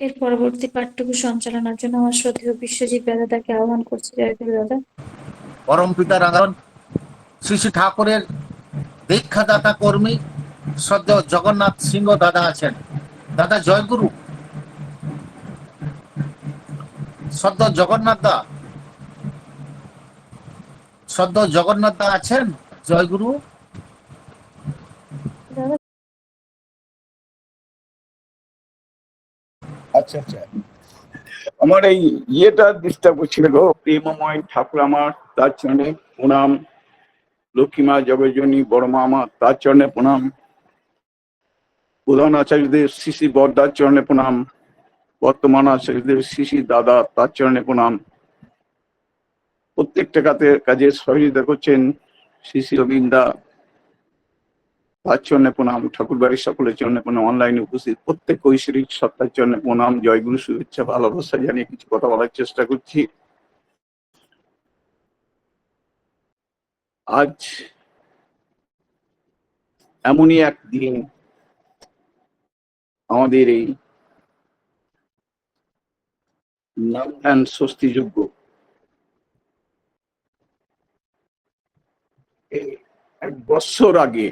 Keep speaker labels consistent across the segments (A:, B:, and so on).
A: এর পরবর্তী পাঠটুকু সঞ্চালনার জন্য আমার শ্রদ্ধেয় বিশ্বজিৎ দাদাকে আহ্বান করছি। জয়গুরু দাদা।
B: পরম পিতার আগান শ্রী শ্রী ঠাকুরের দীক্ষাদাতা কর্মী শ্রদ্ধেয় জগন্নাথ সিংহ দাদা আছেন। দাদা জয়গুরু। শ্রদ্ধেয় জগন্নাথ দা, শ্রদ্ধেয় জগন্নাথ দা আছেন? জয়গুরু।
A: দাদা
C: আচ্ছা আচ্ছা, আমার এই ইয়েটা ডিস্টার্ব করছিল গো। প্রেমময় ঠাকুর আমার, তার চরণে প্রণাম। লক্ষ্মীমা জগজনী বড় মা আমার, তার চরণে প্রণাম। প্রধান আচার্যদের শ্রী শ্রী বরদার চরণে প্রণাম। বর্তমান আচার্যদের শ্রী শ্রী দাদা, তার চরণে প্রণাম। প্রত্যেকটা কাজে সহযোগিতা করছেন শ্রী শ্রী রবীন্দ্রা, তার চরণে প্রণাম। ঠাকুর বাড়ির সকলের চরণে প্রণাম। অনলাইনে উপস্থিত প্রত্যেক ঐশ্বরিক সত্তার চরণে প্রণাম। জয়গুরু, শুভেচ্ছা, ভালোবাসা জানিয়ে কিছু কথা বলার চেষ্টা করছি। আজ এমনই এক দিন, আমাদের এই নাম ধ্যান স্বস্তি যজ্ঞ, এক বছর আগে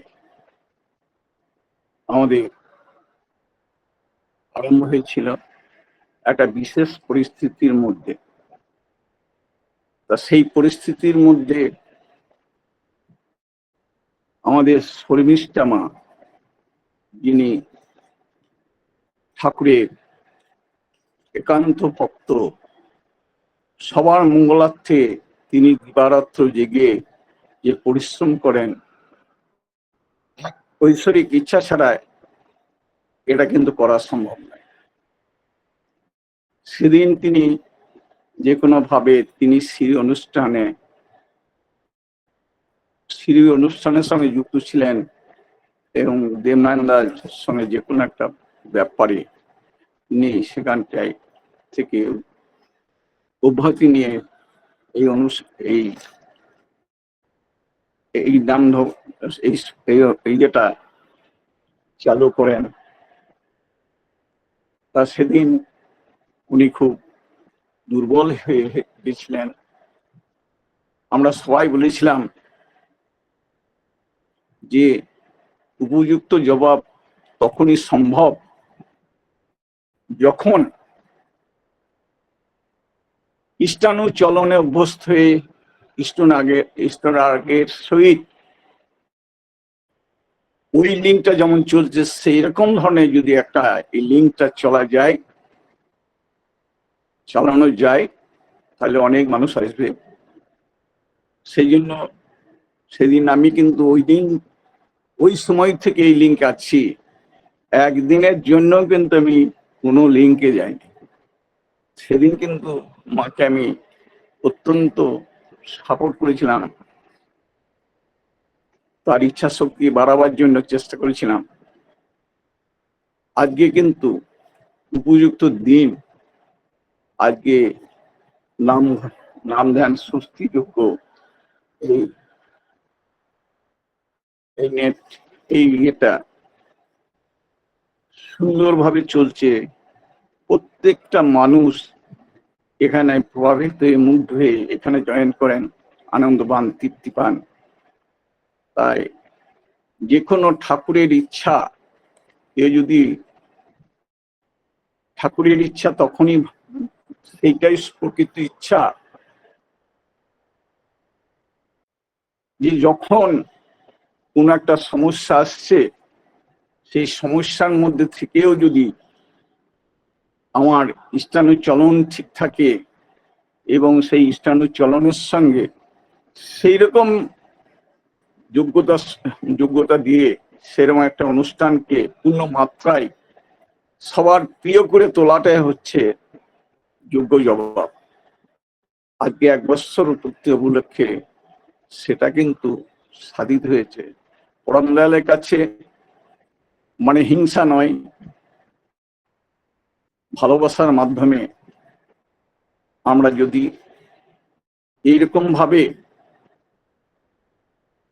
C: আমাদের আরম্ভ হয়েছিল একটা বিশেষ পরিস্থিতির মধ্যে। তা সেই পরিস্থিতির মধ্যে আমাদের শর্মিষ্ঠা মা, যিনি ঠাকুরের একান্ত ভক্ত, সবার মঙ্গলার্থে তিনি দিবারাত্র জেগে যে পরিশ্রম করেন, ঐশ্বরিক ইচ্ছা ছাড়া এটা কিন্তু করা সম্ভব নয়। সেদিন তিনি যে কোনো ভাবে তিনি শ্রী অনুষ্ঠানের সঙ্গে যুক্ত ছিলেন এবং দেবনারায়ণদার সঙ্গে যে কোনো একটা ব্যাপারে তিনি সেখানটায় থেকে অব্যাহতি নিয়ে এই এই নাম এই যেটা চালু করেন। তা সেদিন উনি খুব দুর্বল হয়ে গেছিলেন। আমরা সবাই বলেছিলাম যে উপযুক্ত জবাব তখনই সম্ভব যখন ইষ্টানু চলনে অভ্যস্ত হয়ে ইষ্টরাগের সহিত ওই লিঙ্কটা যেমন চলছে সেই রকম ধরনের যদি একটা এই লিঙ্কটা চালানো যায় তাহলে অনেক মানুষ আসবে। সেই জন্য সেদিন আমি কিন্তু ওই সময় থেকে এই লিঙ্কে আছি। একদিনের জন্য কিন্তু আমি কোনো লিঙ্কে যাইনি। সেদিন কিন্তু মাকে আমি অত্যন্ত সাপোর্ট করেছিলাম, তার ইচ্ছা শক্তি বাড়াবার জন্য চেষ্টা করেছিলাম। আজকে কিন্তু উপযুক্ত দিন, আজকে নাম ধ্যান স্বস্তিযোগ্য এই ইয়েটা সুন্দরভাবে চলছে। প্রত্যেকটা মানুষ এখানে প্রভাবিত হয়ে মুগ্ধ হয়ে এখানে জয়েন করেন, আনন্দ পান, তৃপ্তি পান। তাই যে কোনো ঠাকুরের ইচ্ছা, ঠাকুরের ইচ্ছা তখনই, সেইটাই প্রকৃত ইচ্ছা, যে যখন কোন একটা সমস্যা আসছে সেই সমস্যার মধ্যে থেকেও যদি আমার ইষ্টানু চলন ঠিক থাকে এবং সেই ইষ্টানু চলনের সঙ্গে সেই রকম যোগ্যতা দিয়ে সেরকম একটা অনুষ্ঠানকে পূর্ণ মাত্রায় সবার প্রিয় করে তোলাটাই হচ্ছে যোগ্য জবাব। আজকে 1 বছর পূর্তি উপলক্ষে সেটা কিন্তু সাধিত হয়েছে। পরমদয়ালের কাছে মানে হিংসা নয়, ভালোবাসার মাধ্যমে আমরা যদি এইরকম ভাবে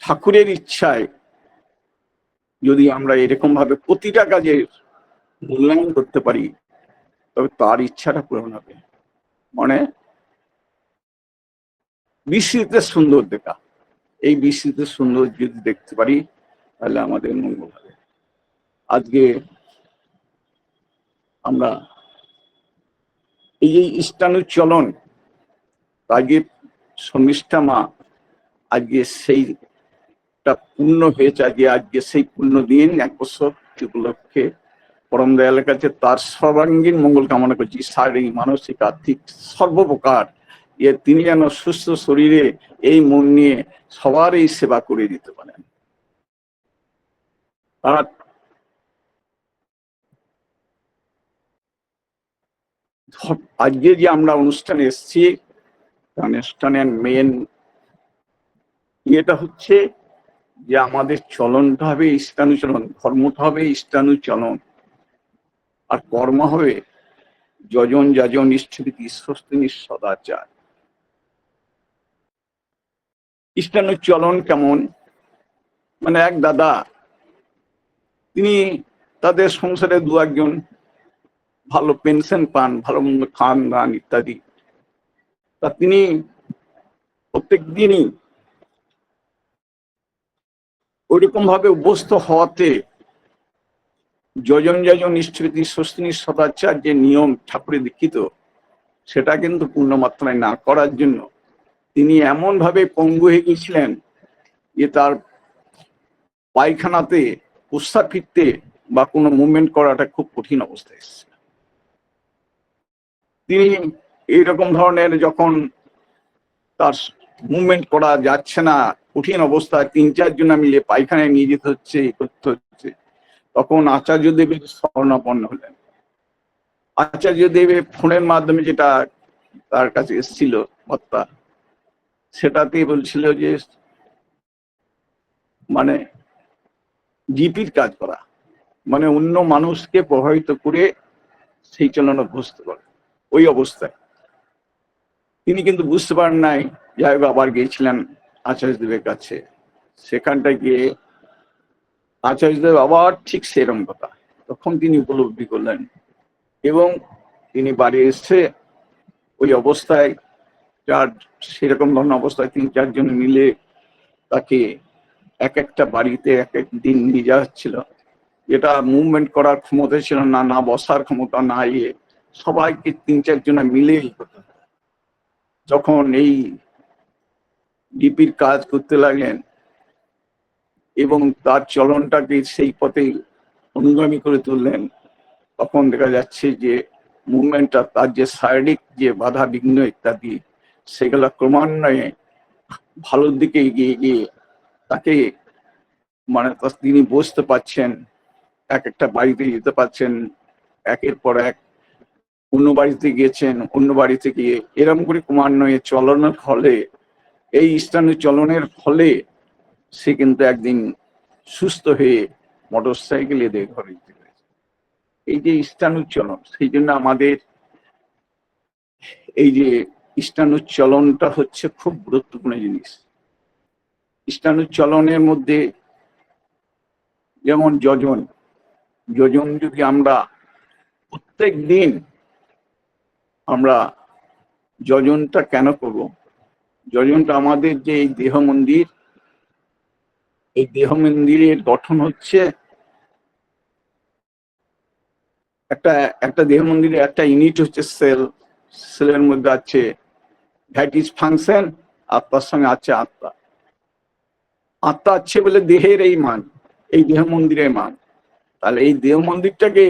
C: ঠাকুরের ইচ্ছায় যদি আমরা এরকম ভাবে প্রতিটা কাজে মূল্যায়ন করতে পারি, তবে তার ইচ্ছাটা পূরণ হবে, মানে বিস্মৃতিতে সুন্দর দেখা। এই বিস্মৃতিতে সুন্দর যদি দেখতে পারি তাহলে আমাদের মঙ্গল হবে। আজকে আমরা এই যে ইষ্টানুচলন, আজকে শর্মিষ্ঠা মা আজকে সেইটা পূর্ণ হয়েছে। আজকে সেই পূর্ণ দিন 1 বছর উপলক্ষে পরম দয়ালের কাছে তার সর্বাঙ্গীন মঙ্গল কামনা করছি। শারীরিক, মানসিক, আর্থিক সর্বপ্রকার তিনি যেন সুস্থ শরীরে এই মন নিয়ে সবার এই সেবা করে দিতে পারেন। আর আজকে যে আমরা অনুষ্ঠানে এসেছি, অনুষ্ঠানের মেন ইয়েটা হচ্ছে যে আমাদের চলনটা হবে ইষ্টানুচলন, ধর্মটা হবে ইষ্টানুচলন, আর কর্ম হবে যজন যাজন ইষ্টিতি স্বস্তিনি সদাচার। ইষ্টানুচলন কেমন? মানে এক দাদা, তিনি তাদের সংসারে 2-1 ভালো পেনশন পান, ভালো মন্দ খান দান ইত্যাদি। তা তিনি প্রত্যেক দিনই ওইরকম ভাবে অভ্যস্ত হওয়াতে যজন যাজন ইষ্টিতি স্বস্তিনি সদাচার যে নিয়ম ঠাকুরে দীক্ষিত, সেটা কিন্তু পূর্ণ মাত্রায় না করার জন্য তিনি এমন ভাবে পঙ্গু হয়ে গিয়েছিলেন যে তার পায়খানাতে প্রস্রাব ফিরতে বা কোনো মুভমেন্ট করাটা খুব কঠিন অবস্থায় এসেছে। তিনি এইরকম ধরনের যখন তার মুভমেন্ট করা যাচ্ছে না, কঠিন অবস্থায় 3-4 জন মিলে পায়খানায় নিয়ে যেতে হচ্ছে, করতে হচ্ছে, তখন আচার্য দেবের শরণাপন্ন হলেন। আচার্য দেবের ফোনের মাধ্যমে যেটা তার কাছে এসেছিল বার্তা, সেটাতে বলছিল যে মানে জিপির কাজ করা, মানে অন্য মানুষকে প্রভাবিত করে সেই চলন অভ্যস্ত করে। ওই অবস্থায় তিনি কিন্তু বুঝতে পারেন নাই। যাই হোক, আবার গিয়েছিলেন আচার্যদেবের কাছে। সেখানটায় গিয়ে আচার্যদেব আবার ঠিক সেরকম কথা, তখন তিনি উপলব্ধি করলেন এবং তিনি বাড়ি এসে ওই অবস্থায়, যার সেরকম ধরনের অবস্থায় 3-4 জন মিলে তাকে এক একটা বাড়িতে এক এক দিন নিয়ে যাওয়া হচ্ছিল। এটা মুভমেন্ট করার ক্ষমতা ছিল না, না বসার ক্ষমতা, না ইয়ে, সবাইকে 3-4 জন মিলেই করতে। যখন এই ডিপির কাজ করতে লাগলেন এবং তার চলনটাকে সেই পথে অনুগামী করে তুললেন, তখন দেখা যাচ্ছে যে মুভমেন্টটা, তার যে শারীরিক যে বাধা বিঘ্ন ইত্যাদি, সেগুলো ক্রমান্বয়ে ভালোর দিকে এগিয়ে গিয়ে তাকে মানে তিনি বসতে পারছেন, এক একটা বাড়িতে যেতে পারছেন, একের পর এক অন্য বাড়িতে গিয়েছেন, অন্য বাড়িতে গিয়ে এরকম করে ক্রমান্বয়ে চলনের ফলে, এই ইষ্টানুচলনের ফলে সে কিন্তু একদিন সুস্থ হয়ে মোটরসাইকেলে দিয়ে ঘরে যেতে পেরেছে। এই যে ইষ্টানুচলন, সেই জন্য আমাদের এই যে ইষ্টানুচলনটা হচ্ছে খুব গুরুত্বপূর্ণ জিনিস। ইষ্টানুচলনের মধ্যে যেমন যজন, যজন যদি আমরা প্রত্যেক দিন আমরা যজনটা কেন করব? যজনটা আমাদের যে এই দেহ মন্দির, এই দেহ মন্দিরের গঠন হচ্ছে একটা দেহ মন্দিরের একটা ইউনিট হচ্ছে সেল। সেলের মধ্যে আছে দ্যাট ইজ ফাংশন, আর তার সঙ্গে আছে আত্মা। আত্মা আছে বলে দেহের এই মান, এই দেহ মন্দিরের মান। তাহলে এই দেহ মন্দিরটাকে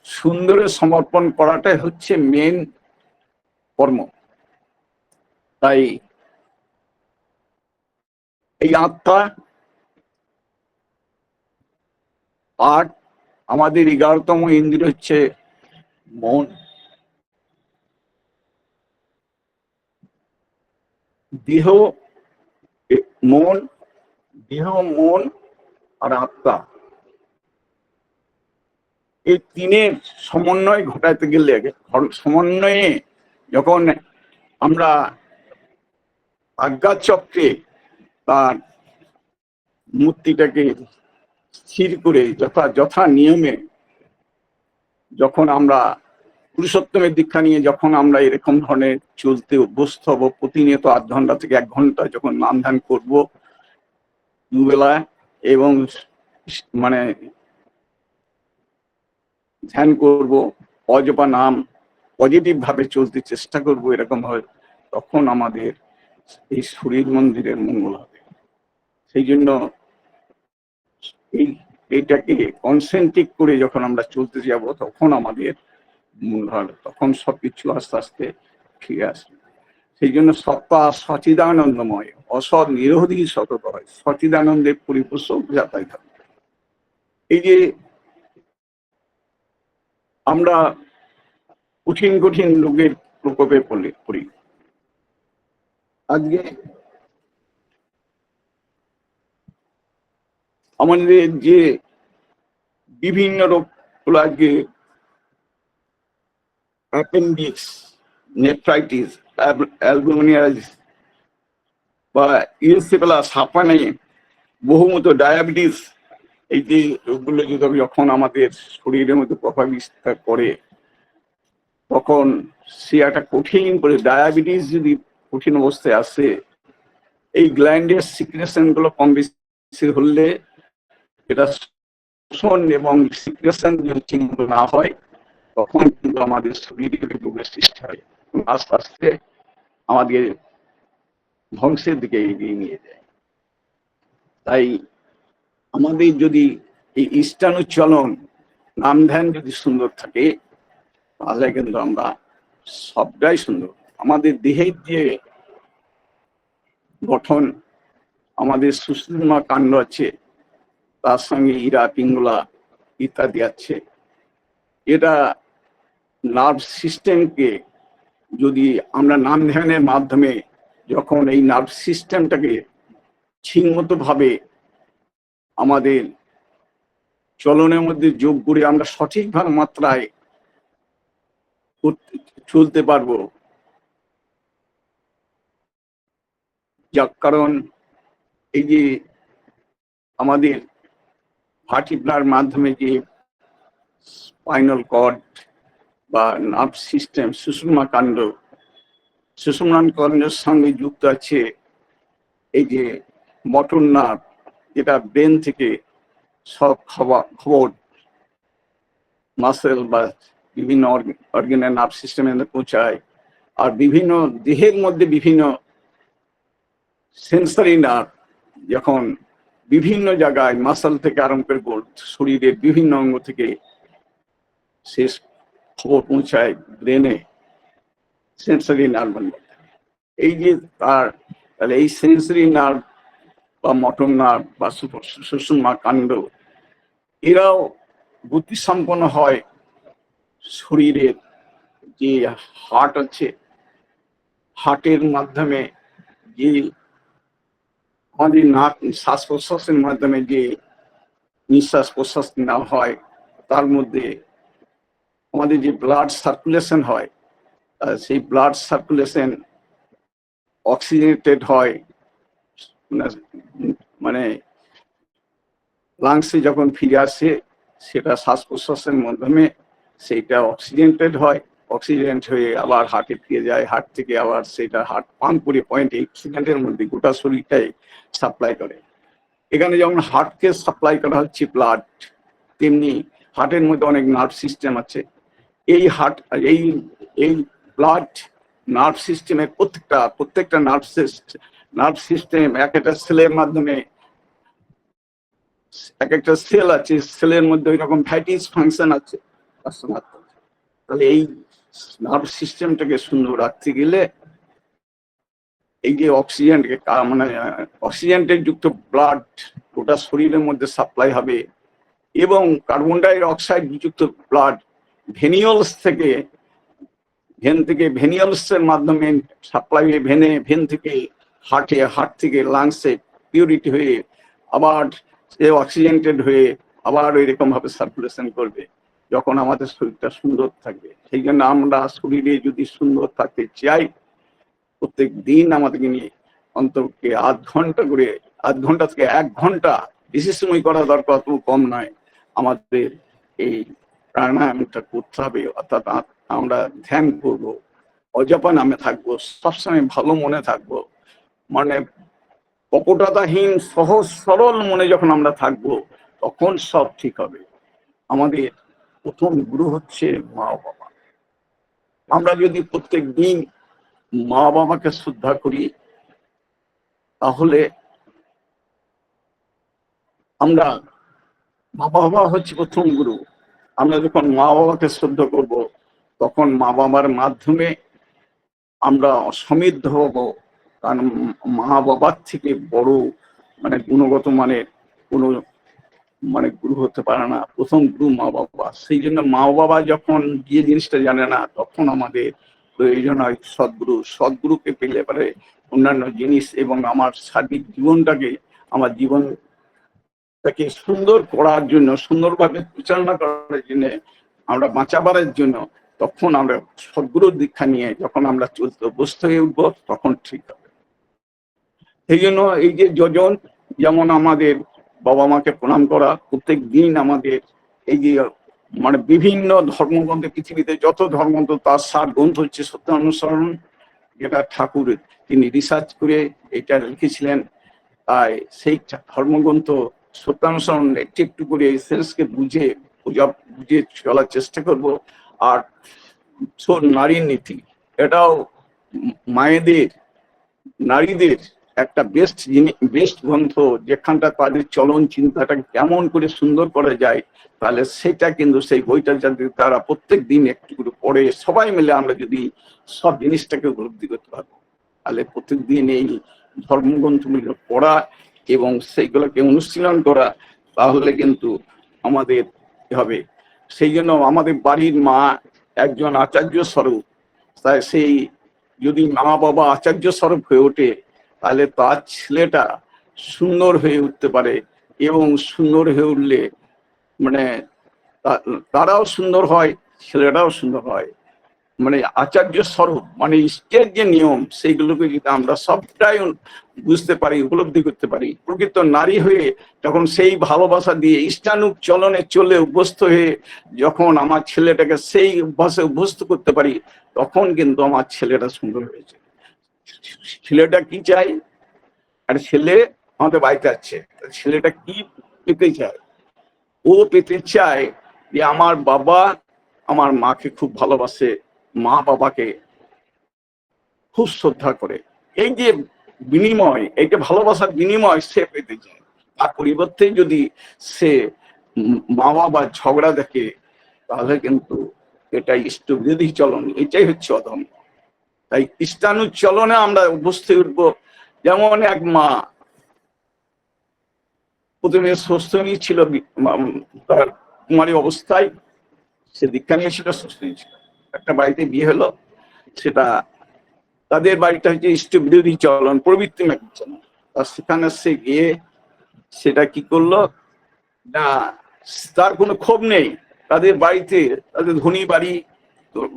C: সুন্দরে সমর্পণ করাটাই হচ্ছে মেন কর্ম। তাই এই আত্মা আর আমাদের 11তম ইন্দ্রিয় হচ্ছে মন। দেহ, মন, দেহ, মন আর আত্মা, এই তিনের সমন্বয় ঘটাতে গেলে, সমন্বয়ে যখন আমরা আজ্ঞাচক্রে তার মূর্তিটাকে স্থির করে যথা নিয়মে যখন আমরা পুরুষোত্তমের দীক্ষা নিয়ে যখন আমরা এরকম ধরনের চলতে অভ্যস্ত হব, প্রতিনিয়ত 8 ঘন্টা থেকে 1 ঘন্টা যখন নাম ধ্যান করবো দুবেলা, এবং মানে ধ্যান করব, অজপা নাম পজিটিভ ভাবে চলতে চেষ্টা করব, এরকম ভাবে, তখন আমাদের এই শরীর মন্দিরের মঙ্গল হবে। সেই জন্য এইটাকে কনসেন্ট্রিক করে যখন আমরা চলতে যাব, তখন আমাদের মূল হবে, তখন সবকিছু আস্তে আস্তে ফিরে আসবে। সেই জন্য সত্তা সচিদানন্দময়, অসৎ নিরোধী সতত হয়, সচিদানন্দের পরিপোষক যাতাই থাকবে। এই যে আমরা কঠিন কঠিন লোকের প্রকোপে পড়ি, আজকে আমাদের যে বিভিন্ন রোগ হলো, আজকে অ্যাপেন্ডিক্স, নেফ্রাইটিস, অ্যালবুমিনিয়াস বা ইরিথ্রোপ্লাস, হাঁপানি, বহুমূত্র, ডায়াবেটিস, এই যে রোগগুলো যদি যখন আমাদের শরীরের মধ্যে প্রভাব বিস্তার করে, তখন সে একটা কঠিন করে, ডায়াবেটিস যদি কঠিন অবস্থায় আসে, এই গ্ল্যান্ডের সিক্রেশন গুলো কম বেশি হলে, এটা শোষণ এবং সিক্রেশন যদি ঠিকমতো না হয়, তখন কিন্তু আমাদের শরীরে রোগের সৃষ্টি হয়, আস্তে আস্তে আমাদের ধ্বংসের দিকে এগিয়ে নিয়ে যায়। তাই আমাদের যদি এই ইষ্টানুচলন, নাম ধ্যান যদি সুন্দর থাকে, তাহলে কিন্তু আমরা সবটাই সুন্দর। আমাদের দেহের যে গঠন, আমাদের সুষুম্না কাণ্ড আছে, তার সঙ্গে ইরা, পিঙ্গলা ইত্যাদি আছে, এটা নার্ভ সিস্টেমকে যদি আমরা নাম ধ্যানের মাধ্যমে যখন এই নার্ভ সিস্টেমটাকে ঠিকমতো ভাবে আমাদের চলনের মধ্যে যোগ করে আমরা সঠিকভাবে মাত্রায় চলতে পারবো। যার কারণ এই যে আমাদের ভার্টিব্রার মাধ্যমে যে স্পাইনাল কর্ড বা নার্ভ সিস্টেম, সুষুম্না কাণ্ড, সুষুম্না কাণ্ডের সঙ্গে যুক্ত আছে এই যে মোটর নার্ভ, যেটা ব্রেন থেকে সব খবর মাসেল বা বিভিন্ন অর্গানের নার্ভ সিস্টেমে পৌঁছায়। আর বিভিন্ন দেহের মধ্যে বিভিন্ন সেন্সারি নার্ভ যখন বিভিন্ন জায়গায় মাসল থেকে আরম্ভ করে শরীরের বিভিন্ন অঙ্গ থেকে শেষ খবর পৌঁছায় ব্রেনে, সেন্সারি নার্ভ। এই যে তাহলে এই সেন্সারি নার্ভ বা মোটর নার্ভ বা সুষুম্না কাণ্ড, এরাও গতিসম্পন্ন হয় শরীরের যে হার্ট আছে, হার্টের মাধ্যমে যে আমাদের শ্বাস প্রশ্বাসের মাধ্যমে যে নিঃশ্বাস প্রশ্বাস নেওয়া হয়, তার মধ্যে আমাদের যে ব্লাড সার্কুলেশন হয়, সেই ব্লাড সার্কুলেশন অক্সিজেনেটেড হয়, মানে লাংসে যখন ফিরে আসে, সেটা শ্বাস প্রশ্বাসের মাধ্যমে সেইটা অক্সিজেনেটেড হয়, অক্সিজেন্ট হয়ে আবার হার্টে ফিরে যায়, হার্ট থেকে আবার সেটা হার্ট পাম্প করে 0.8 সেকেন্ডের মধ্যে গোটা শরীরটাই সাপ্লাই করে। এখানে যেমন হার্টকে সাপ্লাই করা হচ্ছে ব্লাড, তেমনি হার্টের মধ্যে অনেক নার্ভ সিস্টেম আছে। এই এই ব্লাড নার্ভ সিস্টেমের প্রত্যেকটা নার্ভ সিস্টেম এক একটা সেলের মাধ্যমে, এক একটা সেল আছে, সেলের মধ্যে ওই রকম ভাইটিস ফাংশন আছে। তাহলে এই নার্ভ সিস্টেমটাকে সুন্দর রাখতে গেলে এই যে অক্সিজেনকে, মানে অক্সিজেনের যুক্ত ব্লাড গোটা শরীরের মধ্যে সাপ্লাই হবে, এবং কার্বন ডাই অক্সাইড যুক্ত ব্লাড ভেনিওলস থেকে, ভেনিওলসের মাধ্যমে সাপ্লাই হয়ে ভেন থেকে হার্টে, হার্ট থেকে লাংসে পিউরিটি হয়ে আবার অক্সিজেনেটেড হয়ে আবার ওই রকম ভাবে সার্কুলেশন করবে, যখন আমাদের শরীরটা সুন্দর থাকবে। সেই জন্য আমরা শরীরে যদি সুন্দর থাকতে চাই, প্রত্যেক দিন আমাদেরকে নিয়ে অন্ততকে আধ ঘন্টা থেকে 1 ঘন্টা বেশি সময় করা দরকার, অত কম নয়, আমাদের এই প্রাণায়ামটা করতে হবে, অর্থাৎ আমরা ধ্যান করব, অজপা নামে থাকবো, সবসময় ভালো মনে থাকবো, মানে কপটতাহীন সহজ সরল মনে যখন আমরা থাকবো তখন সব ঠিক হবে। আমাদের প্রথম গুরু হচ্ছে মা বাবা। আমরা যদি প্রত্যেক দিন মা বাবাকে শ্রদ্ধা করি তাহলে আমরা, মা বাবা হচ্ছে প্রথম গুরু। আমরা যখন মা বাবাকে শ্রদ্ধা করব তখন মা বাবার মাধ্যমে আমরা সমৃদ্ধ হব। কারণ মা বাবার থেকে বড় মানে গুণগত মানের কোনো মানে গুরু হতে পারে না। প্রথম গুরু মা বাবা। সেই জন্য মা বাবা যখন গিয়ে জিনিসটা জানে না তখন আমাদের প্রয়োজন হয় সদ্গুরু। সদ্গুরুকে পেলে পারে অন্যান্য জিনিস এবং আমার সার্বিক জীবনটাকে, আমার জীবনটাকে সুন্দর করার জন্য, সুন্দরভাবে পরিচালনা করার জন্য, আমরা বাঁচাবার জন্য, তখন আমরা সদ্গুরুর দীক্ষা নিয়ে যখন আমরা চলতে অভ্যস্ত হয়ে উঠবো তখন ঠিক হবে। সেই জন্য এই যে যজন, যেমন আমাদের বাবা মাকে প্রণাম করা, প্রত্যেক দিন আমাদের এই যে মানে বিভিন্ন ধর্মগ্রন্থে, পৃথিবীতে যত ধর্মগ্রন্থ তার সার গ্রন্থ হচ্ছে সত্যানুসরণ, যেটা ঠাকুর তিনি রিসার্চ করে এটা লিখেছিলেন। তাই সেই ধর্মগ্রন্থ সত্যানুসরণ একটু একটু করে সেন্সকে বুঝে চলার চেষ্টা করব। আর নারীর নীতি, এটাও মায়েদের, নারীদের একটা বেস্ট গ্রন্থ, যেখানটা তাদের চলন চিন্তাটা কেমন করে সুন্দর করা যায়। তাহলে সেটা কিন্তু সেই বইটা যাতে তারা প্রত্যেক দিন একটু করে পড়ে, সবাই মিলে আমরা যদি সব জিনিসটাকে উপলব্ধি করতে পারবো, তাহলে প্রত্যেকদিন এই ধর্মগ্রন্থগুলো পড়া এবং সেইগুলোকে অনুশীলন করা, তাহলে কিন্তু আমাদের হবে। সেই জন্য আমাদের বাড়ির মা একজন আচার্য স্বরূপ। তাই সেই যদি মা বাবা আচার্য স্বরূপ হয়ে ওঠে তাহলে তার ছেলেটা সুন্দর হয়ে উঠতে পারে, এবং সুন্দর হয়ে উঠলে মানে তারাও সুন্দর হয়, ছেলেটাও সুন্দর হয়। মানে আচার্য স্বরূপ মানে ইষ্টের যে নিয়ম, সেইগুলোকে যদি আমরা সবটাই বুঝতে পারি, উপলব্ধি করতে পারি, প্রকৃত নারী হয়ে যখন সেই ভালোবাসা দিয়ে ইষ্টানুক চলনে চলে অভ্যস্ত হয়ে যখন আমার ছেলেটাকে সেই অভ্যাসে অভ্যস্ত করতে পারি, তখন কিন্তু আমার ছেলেটা সুন্দর হয়েছে। ছেলেটা কি চাই? আর ছেলে আমাদের বাড়িতে আছে, ছেলেটা কি পেতে চায়? ও পেতে চায় যে আমার বাবা আমার মাকে খুব ভালোবাসে, মা বাবাকে খুব শ্রদ্ধা করে। এই যে বিনিময়, এইটা ভালোবাসার বিনিময় সে পেতে চায়। তার পরিবর্তে যদি সে মা বাবার ঝগড়া দেখে তাহলে কিন্তু এটা ইষ্টবিরোধী চলন, এটাই হচ্ছে অধম। তাই ইষ্টানুচলনে আমরা উপস্থিত উঠবো। যেমন এক মা প্রথমে সুস্থ ছিল, তার কুমারী অবস্থায় সে দীক্ষা নিয়েছিল, সুস্থ ছিল। একটা বাড়িতে বিয়ে হলো, সেটা তাদের বাড়িটা হচ্ছে ইষ্টবিরোধী চলন, প্রবৃত্তি মানছে না। সেখানে সে গিয়ে সেটা কি করলো না, তার কোনো ক্ষোভ নেই। তাদের বাড়িতে, তাদের ধনী বাড়ি,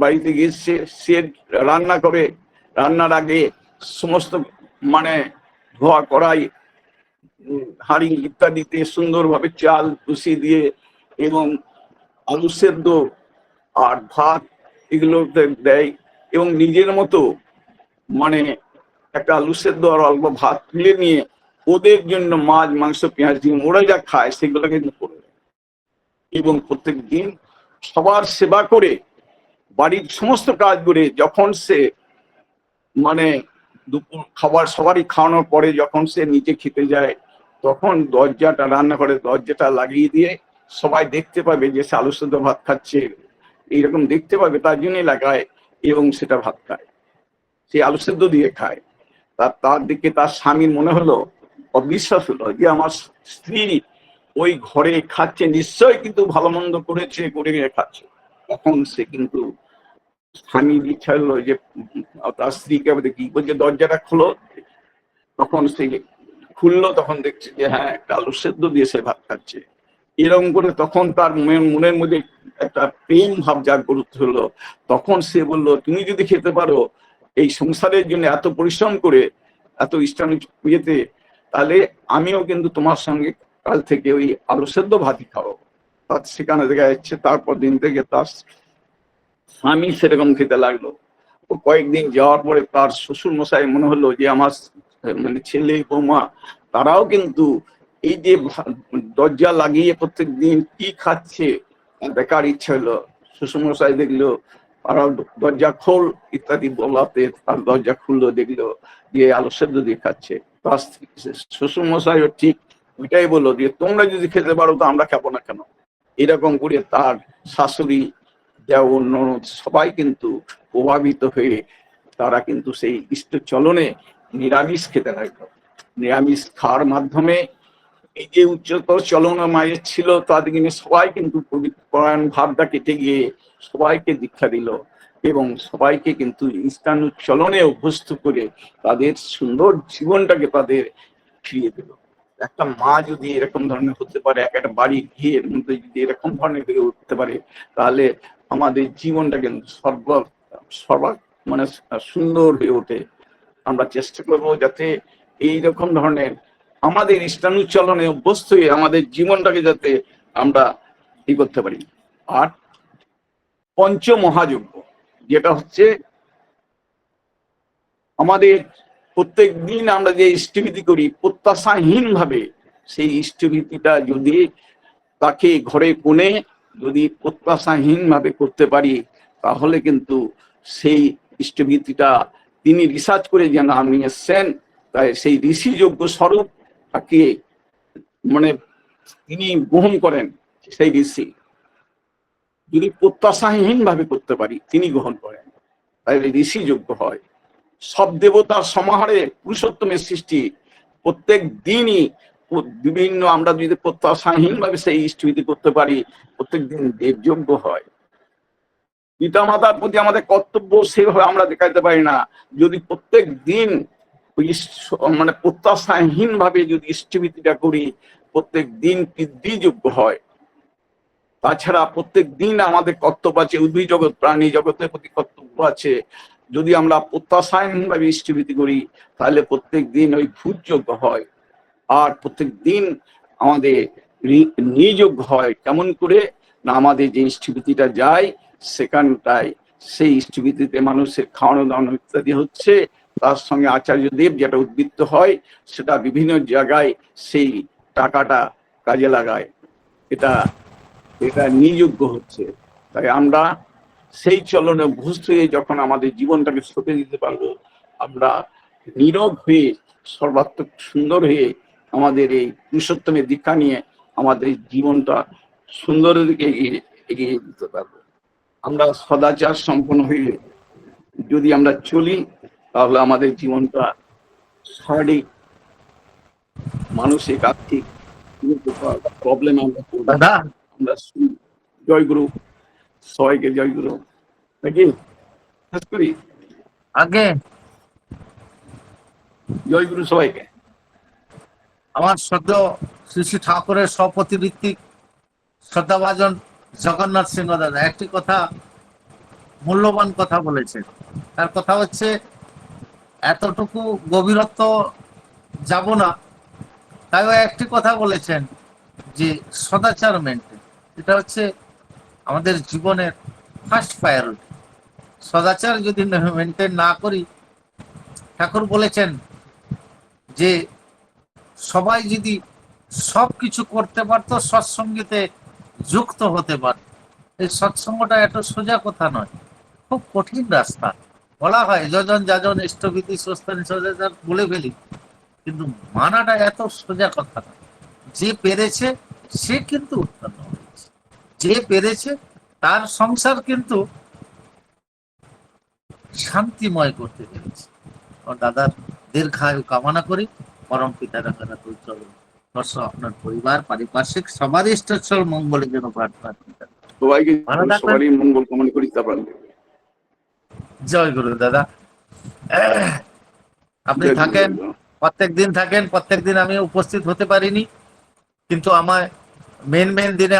C: বাড়িতে গিয়ে সে রান্না করে, রান্নার আগে সমস্ত মানে ধোয়া কড়াই, হাঁড়ি ইত্যাদিতে সুন্দরভাবে চাল কুষি দিয়ে এবং আলু সেদ্ধ আর ভাত এগুলো দেয়, এবং নিজের মতো মানে একটা আলু সেদ্ধ আর অল্প ভাত তুলে নিয়ে ওদের জন্য মাছ মাংস পেঁয়াজ দিয়ে ওরা যা খায় সেগুলো কিন্তু করে, এবং প্রত্যেক দিন সবার সেবা করে বাড়ির সমস্ত কাজ করে যখন সে মানে দুপুর খাবার সবারই খাওয়ানোর পরে যখন সে নিচে খেতে যায়, তখন দরজাটা, রান্নাঘরের দরজাটা লাগিয়ে দিয়ে সবাই দেখতে পাবে যে সে আলু সেদ্ধ ভাত খাচ্ছে, এইরকম দেখতে পাবে, তার জন্যই লাগায় এবং সেটা ভাত খায়, সে আলু সেদ্ধ দিয়ে খায়। তার দিকে তার স্বামীর মনে হলো, অবিশ্বাস হলো যে আমার স্ত্রী ওই ঘরে খাচ্ছে, নিশ্চয়ই কিন্তু ভালো মন্দ করেছে, করে খাচ্ছে। তখন সে কিন্তু স্বামীর ইচ্ছা হলো যে তার স্ত্রীকে কি বলছে, দরজাটা খোলো। তখন সে খুললো, তখন দেখছে যে হ্যাঁ, একটা আলু সেদ্ধ দিয়ে সে ভাত খাচ্ছে। এরকম করে তখন তার মনের মধ্যে একটা প্রেম ভাব জাগ্রত হলো। তখন সে বলল, তুমি যদি খেতে পারো এই সংসারের জন্য এত পরিশ্রম করে, এত ইষ্টানু ইয়েতে, তাহলে আমিও কিন্তু তোমার সঙ্গে কাল থেকে ওই আলু সেদ্ধ ভাতই খাবো। তার সেখানে দেখা যাচ্ছে তারপর দিন থেকে তার স্বামী সেরকম খেতে লাগলো। ও কয়েকদিন যাওয়ার পরে তার শ্বশুর মশাই মনে হলো যে আমার মানে ছেলে বৌমা তারাও কিন্তু এই যে দরজা লাগিয়ে প্রত্যেক দিন কি খাচ্ছে দেখার ইচ্ছা হলো। শ্বশুর মশাই দেখলো তারা দরজা খোল ইত্যাদি বলাতে তার দরজা খুললো, দেখলো যে আলু সেদ্ধ দিয়ে খাচ্ছে। তার শ্বশুর মশাইও ঠিক ওইটাই বললো যে তোমরা যদি খেতে পারো তো আমরা খাবো না কেন। এরকম করে তার শাশুড়ি দেওর ননদ সবাই কিন্তু প্রভাবিত হয়ে তারা কিন্তু সেই ইষ্ট চলনে নিরামিষ খেতে লাগলো। নিরামিষ খাওয়ার মাধ্যমে এই যে উচ্চতর চলন মায়ের ছিল তাদের কিন্তু সবাই কিন্তু পরায়ণ ভাবটা কেটে গিয়ে সবাইকে দীক্ষা দিল এবং সবাইকে কিন্তু ইষ্টানুচলনে অভ্যস্ত করে তাদের সুন্দর জীবনটাকে তাদের ফিরিয়ে দিল। একটা মা যদি এরকম ধরনের হতে পারে, একটা বাড়ি ঘিয়ের মধ্যে যদি এরকম ধরনের হয়ে উঠতে পারে, তাহলে আমাদের জীবনটা কিন্তু সর্বা মানে সুন্দর হয়ে ওঠে। আমরা চেষ্টা করবো যাতে এইরকম ধরনের আমাদের ইষ্টানুচলনে অভ্যস্ত হয়ে আমাদের জীবনটাকে যাতে আমরা ই করতে পারি। আর পঞ্চ মহাযজ্ঞ যেটা হচ্ছে আমাদের প্রত্যেক দিন আমরা যে ইষ্টভীতি করি প্রত্যাশাহীন ভাবে, সেই ইষ্টভীতিটা যদি তাকে ঘরে কোণে যদি প্রত্যাশাহীন ভাবে করতে পারি তাহলে কিন্তু সেই ইষ্টভীতিটা তিনি রিসার্চ করে যেন আমি এসছেন, তাই সেই ঋষিযোগ্য স্বরূপ তাকে মানে তিনি গ্রহণ করেন। সেই ঋষি যদি প্রত্যাশাহীন ভাবে করতে পারি তিনি গ্রহণ করেন, তাহলে ঋষিযোগ্য হয়। সব দেবতার সমাহারে পুরুষোত্তমের সৃষ্টি, প্রত্যেক দিনই বিভিন্ন আমরা যদি প্রত্যাশাহীন ভাবে সেই ইষ্টভীতি করতে পারি প্রত্যেক দিন দেবযজ্ঞ হয়। পিতা মাতার প্রতি আমাদের কর্তব্য সেভাবে আমরা দেখাতে পারি না, যদি প্রত্যেক দিন মানে প্রত্যাশাহীন ভাবে যদি ইষ্টভীতিটা করি প্রত্যেক দিন পিতৃযজ্ঞ হয়। তাছাড়া প্রত্যেক দিন আমাদের কর্তব্য আছে, উদ্ভিদ জগৎ প্রাণী জগতের প্রতি কর্তব্য আছে। যদি আমরা প্রত্যাশাহীন ভাবে ইষ্টভীতি করি তাহলে প্রত্যেক দিন ওই ভূতযজ্ঞ হয়। আর প্রত্যেক দিন আমাদের নিযজ্ঞ হয়। কেমন করে না, আমাদের যে ইষ্টভীতিটা যায় সেখানটায় সেই ইষ্টভীতিতে মানুষের খাওয়ানো দাওয়ানো ইত্যাদি হচ্ছে, তার সঙ্গে আচার্য দেব যেটা উদ্বৃত্ত হয় সেটা বিভিন্ন জায়গায় সেই টাকাটা কাজে লাগায়। এটা নিযজ্ঞ হচ্ছে। তাই আমরা সেই চলনে অভ্যস্ত হয়ে যখন আমাদের জীবনটাকে সঁপে দিতে পারবো, আমরা নীরব হয়ে সর্বাত্মক সুন্দর হয়ে আমাদের এই পুরুষোত্তমের দীক্ষা নিয়ে আমাদের জীবনটা সুন্দরের দিকে এগিয়ে দিতে পারবো। আমরা সদাচার সম্পন্ন হয়ে যদি আমরা চলি তাহলে আমাদের জীবনটা শারীরিক মানসিক আর্থিক প্রবলেম আমরা জয়গুরু সবাইকে জয়গুরু নাকি করি
B: আগে
C: জয়গুরু সবাইকে।
B: আমার সদ্য শ্রী শ্রী ঠাকুরের সপতিভিত্তিক শ্রদ্ধাভাজন জগন্নাথ সিংহ দাদা একটি কথা, মূল্যবান কথা বলেছেন। তার কথা হচ্ছে এতটুকু গভীরত্ব যাব না, তাইও একটি কথা বলেছেন যে সদাচার মেনটেন, এটা হচ্ছে আমাদের জীবনের ফার্স্ট প্রায়োরিটি। সদাচার যদি মেনটেন না করি, ঠাকুর বলেছেন যে সবাই যদি সব কিছু করতে পারতো সৎসঙ্গীতে যুক্ত হতে পারত। এই সৎসঙ্গটা এত সোজা কথা নয়, খুব কঠিন রাস্তা। বলা হয় যজন যাজন ইষ্টভীতি স্বস্তানি সদাচার বলে ফেলি, কিন্তু মানাটা এত সোজা কথা নয়। যে পেরেছে সে কিন্তু উৎপন্ন হয়েছে, যে পেরেছে তার সংসার কিন্তু শান্তিময় করতে পেরেছে। দাদার দীর্ঘায়ু কামনা করি, পরম পিতার আকারে উজ্জ্বল আপনার পরিবার পারিপার্শ্বিক সবারই ইষ্টচ্ছল মঙ্গলের জন্য প্রার্থনা করি।
C: সবাইকে সবারই মঙ্গল কামনা করি।
B: জয় গুরু দাদা। আপনি থাকেন, প্রত্যেক দিন থাকেন। প্রত্যেক দিন আমি উপস্থিত হতে পারিনি, কিন্তু আমার মেন দিনে